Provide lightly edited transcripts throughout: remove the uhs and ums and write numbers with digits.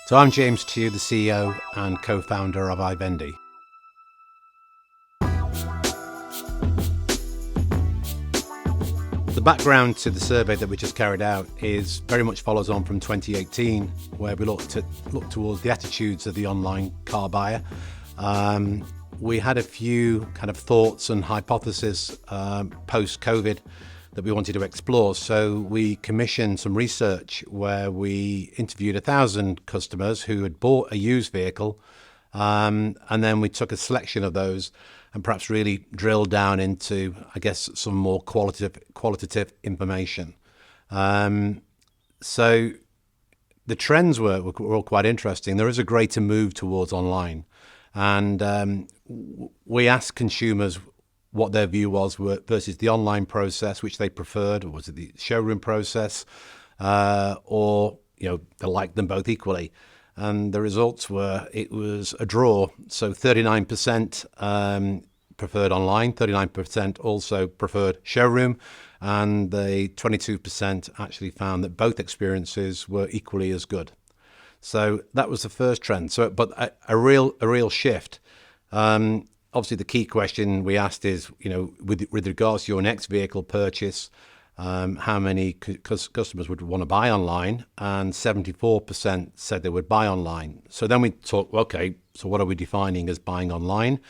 So I'm James Tew, the CEO and co-founder of iVendi. The background to the survey that we just carried out is very much follows on from 2018, where we look towards the attitudes of the online car buyer. We had a few kind of thoughts and hypotheses post-COVID that we wanted to explore. So we commissioned some research where we interviewed 1,000 customers who had bought a used vehicle, and then we took a selection of those and perhaps really drilled down into, I guess, some more qualitative information. So the trends were all quite interesting. There is a greater move towards online, and we asked consumers what their view was versus the online process, which they preferred, or was it the showroom process, or they liked them both equally. And the results were it was a draw. So 39% preferred online, 39% also preferred showroom, and the 22% actually found that both experiences were equally as good. So that was the first trend. So, but a real shift. Obviously, the key question we asked is, with regards to your next vehicle purchase, how many customers would want to buy online? And 74% said they would buy online. So then we talked, okay, so what are we defining as buying online?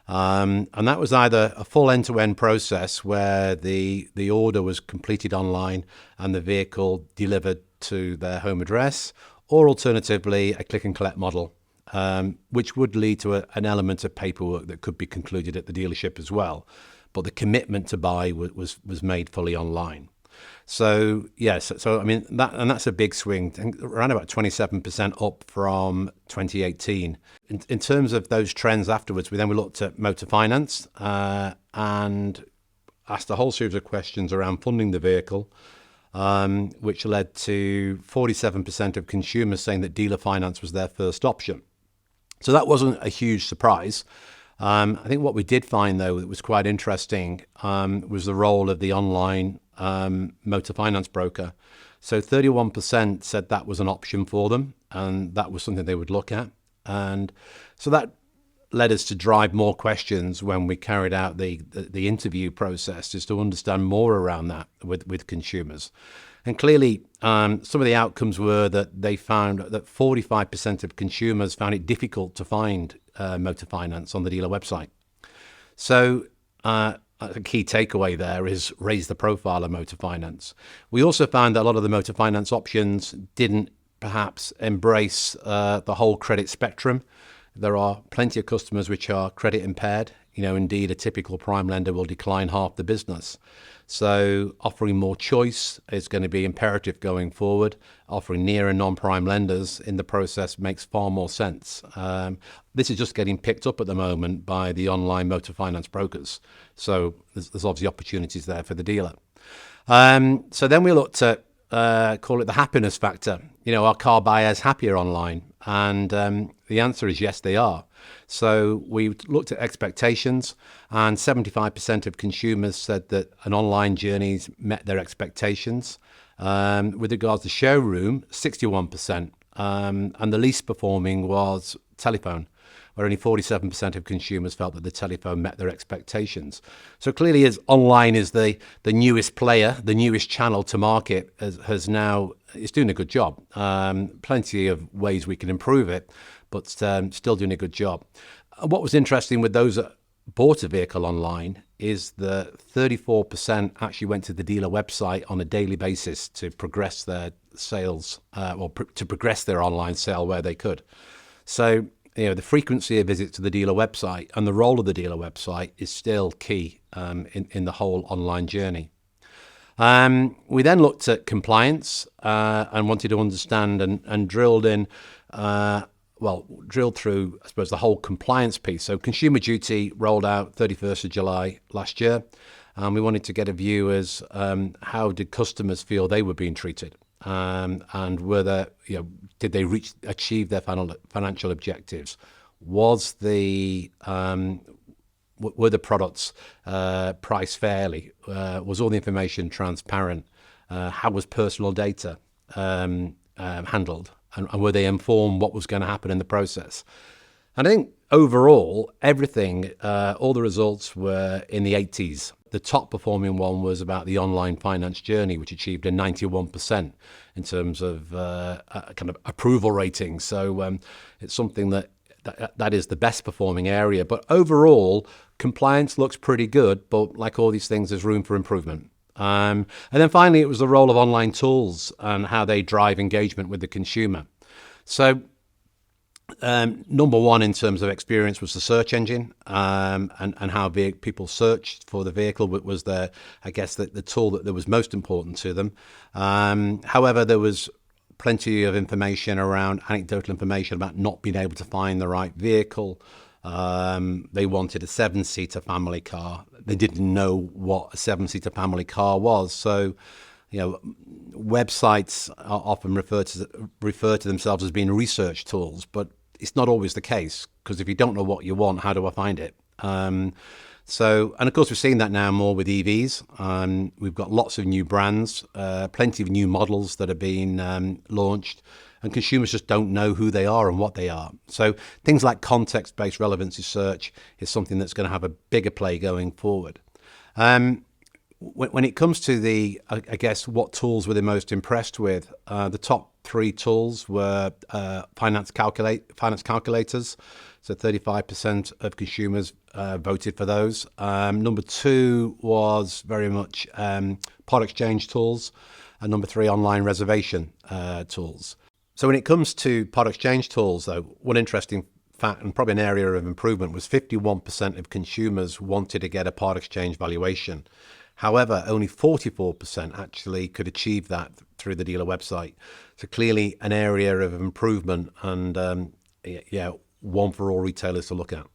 And that was either a full end-to-end process where the order was completed online and the vehicle delivered to their home address, or alternatively, a click and collect model. Which would lead to an element of paperwork that could be concluded at the dealership as well. But the commitment to buy was made fully online. So yes, so I mean that's a big swing, around about 27% up from 2018. In terms of those trends afterwards, we looked at motor finance and asked a whole series of questions around funding the vehicle, which led to 47% of consumers saying that dealer finance was their first option. So that wasn't a huge surprise. I think what we did find, though, that was quite interesting was the role of the online motor finance broker. So 31% said that was an option for them, and that was something they would look at. And so that led us to drive more questions when we carried out the interview process, just to understand more around that with consumers. And clearly, some of the outcomes were that they found that 45% of consumers found it difficult to find motor finance on the dealer website. So a key takeaway there is raise the profile of motor finance. We also found that a lot of the motor finance options didn't perhaps embrace the whole credit spectrum. There are plenty of customers which are credit impaired. Indeed, a typical prime lender will decline half the business. So offering more choice is going to be imperative going forward. Offering near and non-prime lenders in the process makes far more sense. This is just getting picked up at the moment by the online motor finance brokers. So there's obviously opportunities there for the dealer. So then we looked at, call it the happiness factor. Are car buyers happier online? And the answer is yes, they are. So we looked at expectations, and 75% of consumers said that an online journey's met their expectations. With regards to showroom, 61%, and the least performing was telephone, where only 47% of consumers felt that the telephone met their expectations. So clearly, as online is the newest player, the newest channel to market, it's doing a good job. Plenty of ways we can improve it, but still doing a good job. What was interesting with those that bought a vehicle online is that 34% actually went to the dealer website on a daily basis to progress their sales, to progress their online sale where they could. So the frequency of visits to the dealer website and the role of the dealer website is still key in the whole online journey. We then looked at compliance and wanted to understand and drilled through, I suppose, the whole compliance piece. So Consumer Duty rolled out 31st of July last year, and we wanted to get a view as how did customers feel they were being treated, and were did they achieve their financial objectives? Were the products priced fairly? Was all the information transparent? How was personal data handled? and were they informed what was going to happen in the process? And I think overall, everything, all the results were in the 80s. The top performing one was about the online finance journey, which achieved a 91% in terms of kind of approval rating. So it's something that is the best performing area. But overall, compliance looks pretty good. But like all these things, there's room for improvement. And then finally, it was the role of online tools and how they drive engagement with the consumer. So number one in terms of experience was the search engine, and how people searched for the vehicle was the tool that was most important to them. However, there was plenty of information around, anecdotal information about not being able to find the right vehicle. They wanted a 7-seater family car. They didn't know what a 7-seater family car was. So, websites are often refer to themselves as being research tools, but it's not always the case, because if you don't know what you want, how do I find it? And of course, we're seeing that now more with EVs. We've got lots of new brands, plenty of new models that are being launched, and consumers just don't know who they are and what they are. So things like context-based relevancy search is something that's going to have a bigger play going forward. When it comes to what tools were they most impressed with, the top 3 tools were finance calculators. So 35% of consumers voted for those. Number 2 was very much part exchange tools, and number 3, online reservation tools. So when it comes to part exchange tools, though, one interesting fact, and probably an area of improvement, was 51% of consumers wanted to get a part exchange valuation. However, only 44% actually could achieve that through the dealer website. So clearly an area of improvement, and one for all retailers to look at.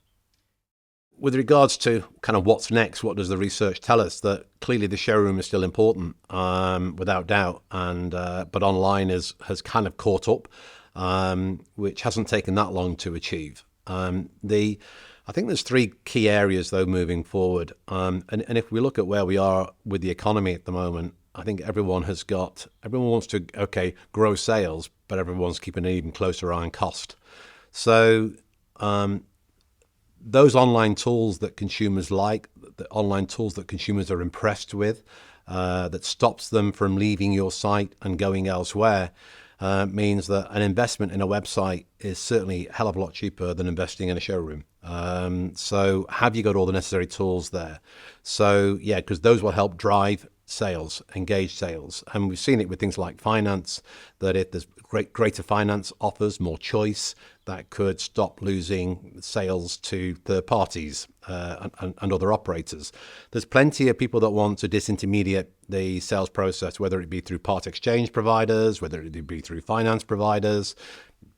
With regards to kind of what's next, what does the research tell us? That clearly the showroom is still important, without doubt, and but online has kind of caught up, which hasn't taken that long to achieve. I think there's 3 key areas, though, moving forward. And if we look at where we are with the economy at the moment, I think everyone wants to, grow sales, but everyone's keeping an even closer eye on cost. So those online tools that consumers like, the online tools that consumers are impressed with, that stops them from leaving your site and going elsewhere, means that an investment in a website is certainly a hell of a lot cheaper than investing in a showroom. So have you got all the necessary tools there? So because those will help drive sales, engage sales. And we've seen it with things like finance, that if there's greater finance offers, more choice, that could stop losing sales to third parties and other operators. There's plenty of people that want to disintermediate the sales process, whether it be through part exchange providers, whether it be through finance providers,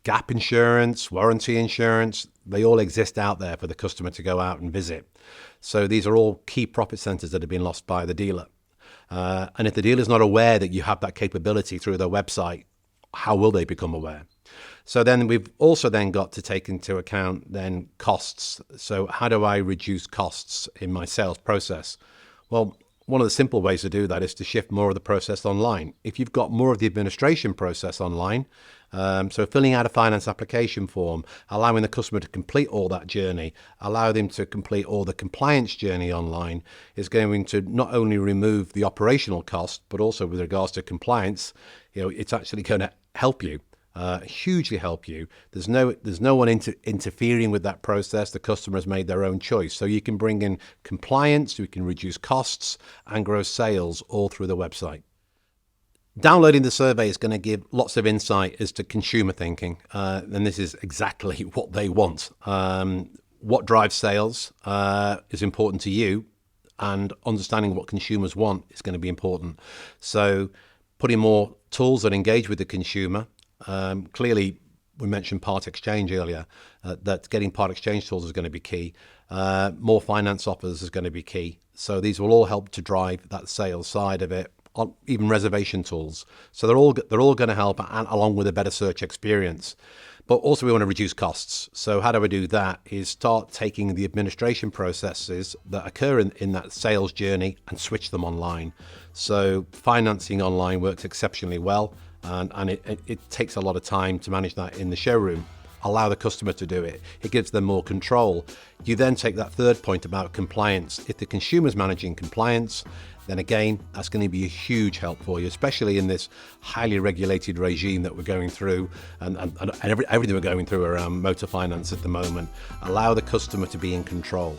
gap insurance, warranty insurance. They all exist out there for the customer to go out and visit. So these are all key profit centers that have been lost by the dealer. And if the dealer's not aware that you have that capability through their website, how will they become aware? So then we've also then got to take into account then costs. So how do I reduce costs in my sales process? Well, one of the simple ways to do that is to shift more of the process online. If you've got more of the administration process online, so filling out a finance application form, allowing the customer to complete all that journey, allow them to complete all the compliance journey online, is going to not only remove the operational cost, but also with regards to compliance, it's actually going to help you. Hugely help you. There's no one interfering with that process. The customer has made their own choice. So you can bring in compliance, you can reduce costs and grow sales all through the website. Downloading the survey is going to give lots of insight as to consumer thinking, and this is exactly what they want. What drives sales is important to you, and understanding what consumers want is going to be important. So putting more tools that engage with the consumer. Clearly, we mentioned part exchange earlier, that getting part exchange tools is going to be key. More finance offers is going to be key. So these will all help to drive that sales side of it, even reservation tools. So they're all going to help, and along with a better search experience. But also we want to reduce costs. So how do we do that? Is start taking the administration processes that occur in that sales journey and switch them online. So financing online works exceptionally well. and it takes a lot of time to manage that in the showroom. Allow the customer to do it. It gives them more control. You then take that third point about compliance. If the consumer's managing compliance, then again, that's going to be a huge help for you, especially in this highly regulated regime that we're going through and everything we're going through around motor finance at the moment. Allow the customer to be in control.